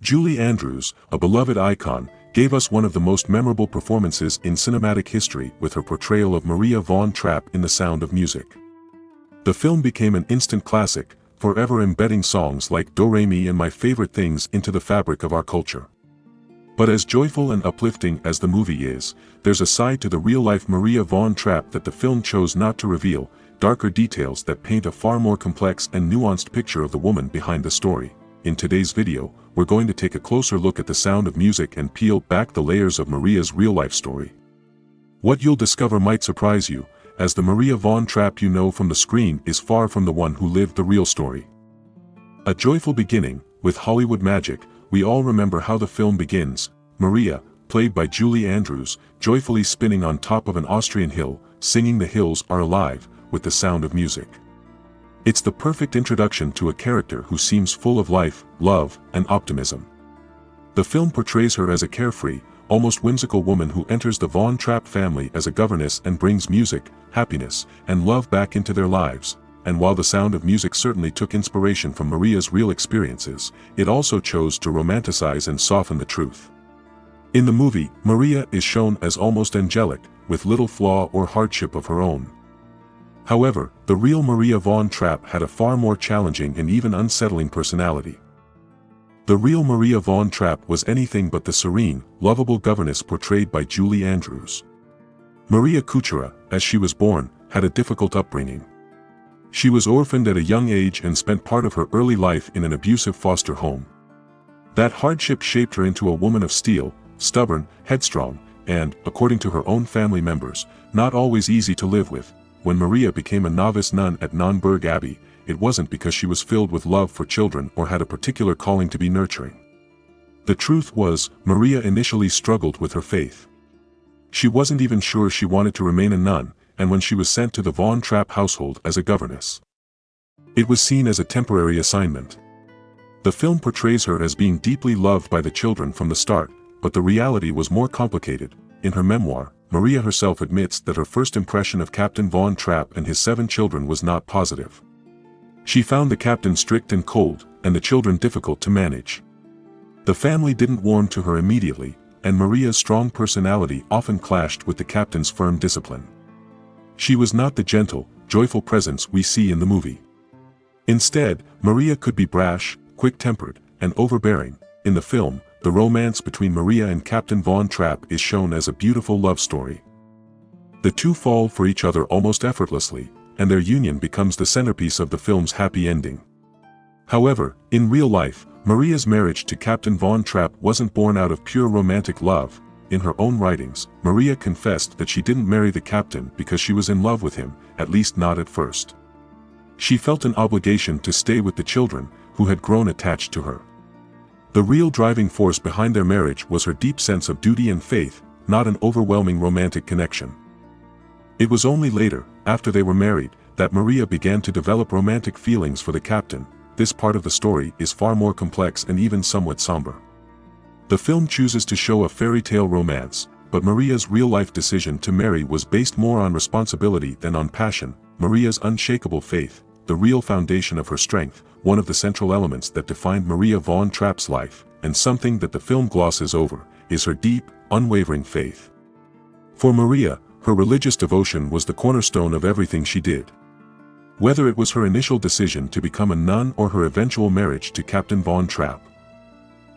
Julie Andrews, a beloved icon, gave us one of the most memorable performances in cinematic history with her portrayal of Maria von Trapp in The Sound of Music. The film became an instant classic, forever embedding songs like Do Re Mi and My Favorite Things into the fabric of our culture. But as joyful and uplifting as the movie is, there's a side to the real-life Maria von Trapp that the film chose not to reveal, darker details that paint a far more complex and nuanced picture of the woman behind the story. In today's video, we're going to take a closer look at The Sound of Music and peel back the layers of Maria's real-life story. What you'll discover might surprise you, as the Maria von Trapp you know from the screen is far from the one who lived the real story. A joyful beginning, with Hollywood magic, we all remember how the film begins. Maria, played by Julie Andrews, joyfully spinning on top of an Austrian hill, singing "The Hills Are Alive" with the sound of music. It's the perfect introduction to a character who seems full of life, love, and optimism. The film portrays her as a carefree, almost whimsical woman who enters the Von Trapp family as a governess and brings music, happiness, and love back into their lives. And while The Sound of Music certainly took inspiration from Maria's real experiences, it also chose to romanticize and soften the truth. In the movie, Maria is shown as almost angelic, with little flaw or hardship of her own. However, the real Maria von Trapp had a far more challenging and even unsettling personality. The real Maria von Trapp was anything but the serene, lovable governess portrayed by Julie Andrews. Maria Kuchera, as she was born, had a difficult upbringing. She was orphaned at a young age and spent part of her early life in an abusive foster home. That hardship shaped her into a woman of steel, stubborn, headstrong, and, according to her own family members, not always easy to live with. When Maria became a novice nun at Nonnberg Abbey, it wasn't because she was filled with love for children or had a particular calling to be nurturing. The truth was, Maria initially struggled with her faith. She wasn't even sure she wanted to remain a nun, and when she was sent to the Von Trapp household as a governess, it was seen as a temporary assignment. The film portrays her as being deeply loved by the children from the start, but the reality was more complicated. In her memoir, Maria herself admits that her first impression of Captain Von Trapp and his 7 children was not positive. She found the captain strict and cold, and the children difficult to manage. The family didn't warm to her immediately, and Maria's strong personality often clashed with the captain's firm discipline. She was not the gentle, joyful presence we see in the movie. Instead, Maria could be brash, quick-tempered, and overbearing. In the film, the romance between Maria and Captain Von Trapp is shown as a beautiful love story. The two fall for each other almost effortlessly, and their union becomes the centerpiece of the film's happy ending. However, in real life, Maria's marriage to Captain Von Trapp wasn't born out of pure romantic love. In her own writings, Maria confessed that she didn't marry the captain because she was in love with him, at least not at first. She felt an obligation to stay with the children, who had grown attached to her. The real driving force behind their marriage was her deep sense of duty and faith, not an overwhelming romantic connection. It was only later, after they were married, that Maria began to develop romantic feelings for the captain. This part of the story is far more complex and even somewhat somber. The film chooses to show a fairy tale romance, but Maria's real-life decision to marry was based more on responsibility than on passion. Maria's unshakable faith, the real foundation of her strength, one of the central elements that defined Maria von Trapp's life, and something that the film glosses over, is her deep, unwavering faith. For Maria, her religious devotion was the cornerstone of everything she did. Whether it was her initial decision to become a nun or her eventual marriage to Captain Von Trapp,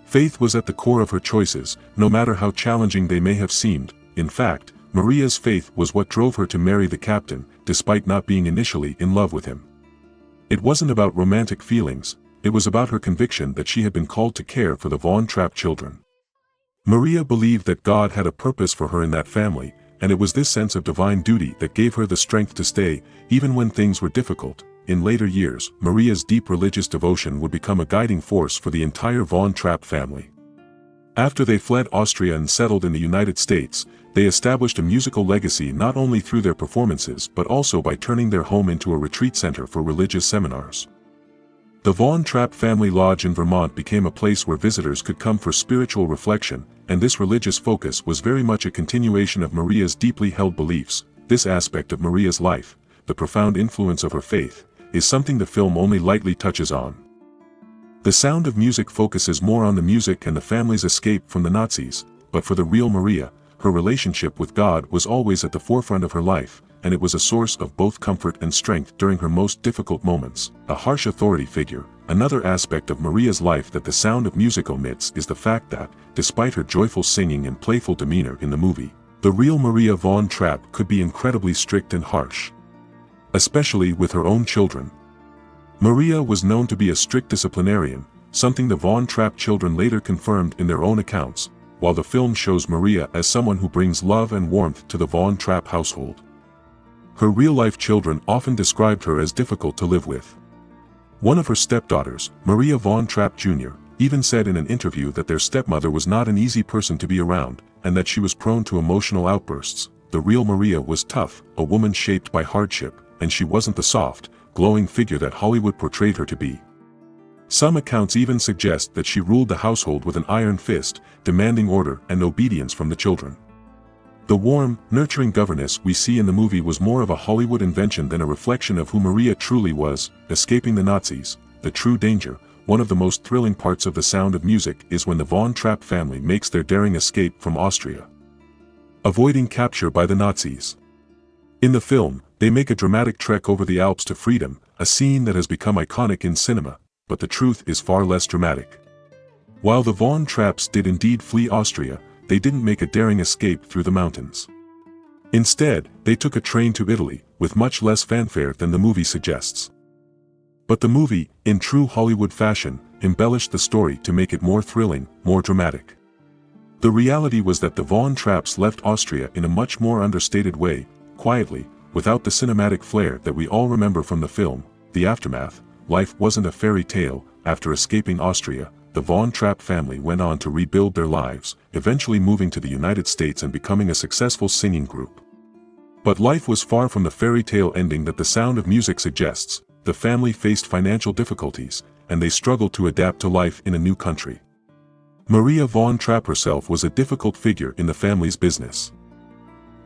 faith was at the core of her choices, no matter how challenging they may have seemed. In fact, Maria's faith was what drove her to marry the captain, despite not being initially in love with him. It wasn't about romantic feelings, it was about her conviction that she had been called to care for the Von Trapp children. Maria believed that God had a purpose for her in that family, and it was this sense of divine duty that gave her the strength to stay, even when things were difficult. In later years, Maria's deep religious devotion would become a guiding force for the entire Von Trapp family. After they fled Austria and settled in the United States, they established a musical legacy not only through their performances but also by turning their home into a retreat center for religious seminars. The Von Trapp family lodge in Vermont became a place where visitors could come for spiritual reflection, and this religious focus was very much a continuation of Maria's deeply held beliefs. This aspect of Maria's life, the profound influence of her faith, is something the film only lightly touches on. The Sound of Music focuses more on the music and the family's escape from the Nazis, but for the real Maria, her relationship with God was always at the forefront of her life, and it was a source of both comfort and strength during her most difficult moments. A harsh authority figure. Another aspect of Maria's life that The Sound of Music omits is the fact that, despite her joyful singing and playful demeanor in the movie, the real Maria von Trapp could be incredibly strict and harsh. Especially with her own children. Maria was known to be a strict disciplinarian, something the von Trapp children later confirmed in their own accounts, while the film shows Maria as someone who brings love and warmth to the von Trapp household. Her real-life children often described her as difficult to live with. One of her stepdaughters, Maria von Trapp Jr., even said in an interview that their stepmother was not an easy person to be around, and that she was prone to emotional outbursts. The real Maria was tough, a woman shaped by hardship, and she wasn't the soft, glowing figure that Hollywood portrayed her to be. Some accounts even suggest that she ruled the household with an iron fist, demanding order and obedience from the children. The warm, nurturing governess we see in the movie was more of a Hollywood invention than a reflection of who Maria truly was. Escaping the Nazis, the true danger. One of the most thrilling parts of The Sound of Music is when the von Trapp family makes their daring escape from Austria, avoiding capture by the Nazis. In the film, they make a dramatic trek over the Alps to freedom, a scene that has become iconic in cinema, but the truth is far less dramatic. While the von Trapps did indeed flee Austria, they didn't make a daring escape through the mountains. Instead, they took a train to Italy, with much less fanfare than the movie suggests. But the movie, in true Hollywood fashion, embellished the story to make it more thrilling, more dramatic. The reality was that the von Trapps left Austria in a much more understated way, quietly, without the cinematic flair that we all remember from the film. The aftermath. Life wasn't a fairy tale. After escaping Austria, the von Trapp family went on to rebuild their lives, eventually moving to the United States and becoming a successful singing group. But life was far from the fairy tale ending that The Sound of Music suggests. The family faced financial difficulties, and they struggled to adapt to life in a new country. Maria von Trapp herself was a difficult figure in the family's business,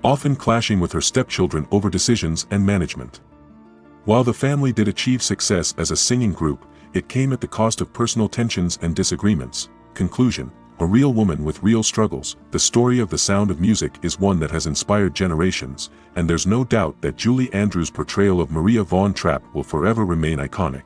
often clashing with her stepchildren over decisions and management. While the family did achieve success as a singing group, it came at the cost of personal tensions and disagreements. Conclusion: a real woman with real struggles. The story of The Sound of Music is one that has inspired generations, and there's no doubt that Julie Andrews' portrayal of Maria von Trapp will forever remain iconic.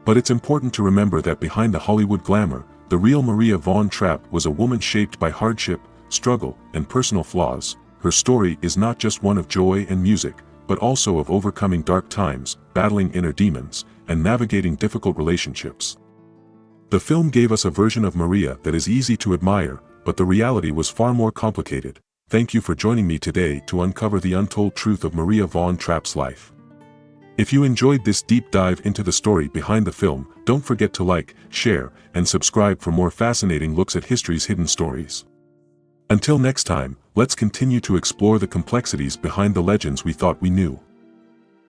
But it's important to remember that behind the Hollywood glamour, the real Maria von Trapp was a woman shaped by hardship, struggle, and personal flaws. Her story is not just one of joy and music, but also of overcoming dark times, battling inner demons, and navigating difficult relationships. The film gave us a version of Maria that is easy to admire, but the reality was far more complicated. Thank you for joining me today to uncover the untold truth of Maria von Trapp's life. If you enjoyed this deep dive into the story behind the film, don't forget to like, share, and subscribe for more fascinating looks at history's hidden stories. Until next time, let's continue to explore the complexities behind the legends we thought we knew.